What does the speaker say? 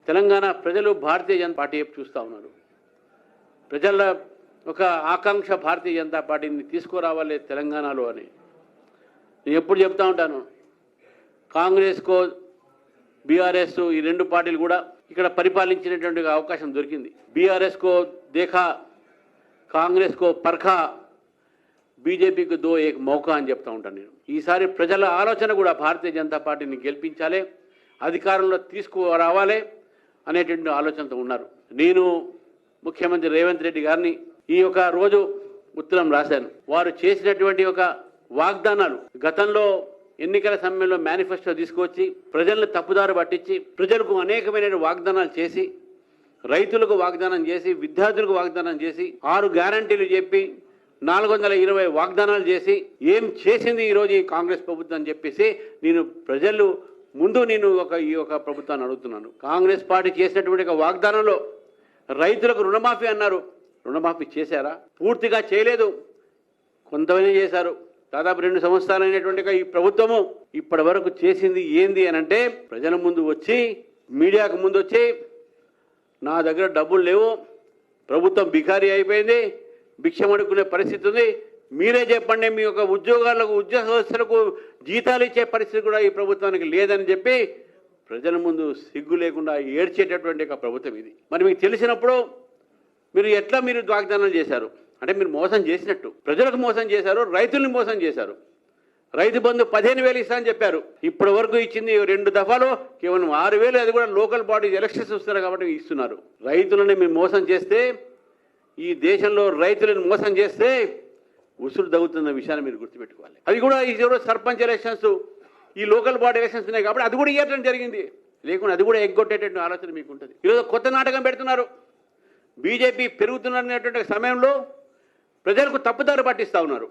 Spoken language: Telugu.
తెలంగాణ ప్రజలు భారతీయ జనతా పార్టీ వైపు చూస్తూ ఉన్నారు. ప్రజల ఒక ఆకాంక్ష భారతీయ జనతా పార్టీని తీసుకురావాలి తెలంగాణలో అని నేను ఎప్పుడు చెప్తా ఉంటాను. కాంగ్రెస్కో బీఆర్ఎస్ ఈ రెండు పార్టీలు కూడా ఇక్కడ పరిపాలించినటువంటి అవకాశం దొరికింది. బీఆర్ఎస్కో దేఖా, కాంగ్రెస్కో పర్ఖా, బీజేపీకి దో ఏక్ మౌకా అని చెప్తా ఉంటాను నేను. ఈసారి ప్రజల ఆలోచన కూడా భారతీయ జనతా పార్టీని గెలిపించాలి, అధికారంలో తీసుకురావాలి అనేటువంటి ఆలోచనతో ఉన్నారు. నేను ముఖ్యమంత్రి రేవంత్ రెడ్డి గారిని ఈ యొక్క రోజు ఉత్తరం రాశాను. వారు చేసినటువంటి ఒక వాగ్దానాలు గతంలో ఎన్నికల సమయంలో మేనిఫెస్టో తీసుకొచ్చి ప్రజలను తప్పుదారు పట్టించి ప్రజలకు అనేకమైన వాగ్దానాలు చేసి, రైతులకు వాగ్దానం చేసి, విద్యార్థులకు వాగ్దానం చేసి, 6 గ్యారంటీలు చెప్పి 420 వాగ్దానాలు చేసి ఏం చేసింది ఈరోజు ఈ కాంగ్రెస్ ప్రభుత్వం అని చెప్పేసి నేను ప్రజలు ముందు ఈ యొక్క ప్రభుత్వాన్ని అడుగుతున్నాను. కాంగ్రెస్ పార్టీ చేసినటువంటి ఒక వాగ్దానంలో రైతులకు రుణమాఫీ అన్నారు. రుణమాఫీ చేశారా? పూర్తిగా చేయలేదు, కొంతమంది చేశారు. దాదాపు 2 సంవత్సరాలు అయినటువంటి ఈ ప్రభుత్వము ఇప్పటి వరకు చేసింది ఏంది అని అంటే, ప్రజల ముందు వచ్చి మీడియాకు ముందు వచ్చి నా దగ్గర డబ్బులు లేవు, ప్రభుత్వం బికారీ అయిపోయింది, భిక్షం అడుక్కునే పరిస్థితి ఉంది, మీరే చెప్పండి, మీ యొక్క ఉద్యోగస్తులకు జీతాలు ఇచ్చే పరిస్థితి కూడా ఈ ప్రభుత్వానికి లేదని చెప్పి ప్రజల ముందు సిగ్గు లేకుండా ఏడ్చేటటువంటి ఒక ప్రభుత్వం ఇది. మరి మీకు తెలిసినప్పుడు మీరు వాగ్దానాలు చేశారు అంటే మీరు మోసం చేసినట్టు. ప్రజలకు మోసం చేశారు, రైతుల్ని మోసం చేశారు. రైతు బంధు 15,000 ఇస్తా అని చెప్పారు. ఇప్పటి వరకు ఇచ్చింది 2 దఫాలు కేవలం 6,000, అది కూడా లోకల్ బాడీ ఎలక్షన్స్ వస్తున్నారు కాబట్టి ఇస్తున్నారు. రైతులని మీరు మోసం చేస్తే, ఈ దేశంలో రైతులను మోసం చేస్తే ఉసురు తగ్గుతున్న విషయాన్ని మీరు గుర్తుపెట్టుకోవాలి. అది కూడా ఈ సర్పంచ్ ఎలక్షన్స్, ఈ లోకల్ బాడీ ఎలక్షన్స్ ఉన్నాయి కాబట్టి అది కూడా ఇవ్వడం జరిగింది. లేకుండా అది కూడా ఎగ్గొట్టేటటువంటి ఆలోచన మీకు ఉంటుంది. ఈరోజు కొత్త నాటకం పెడుతున్నారు. బీజేపీ పెరుగుతున్నటువంటి సమయంలో ప్రజలకు తప్పుదారి పట్టిస్తూ ఉన్నారు.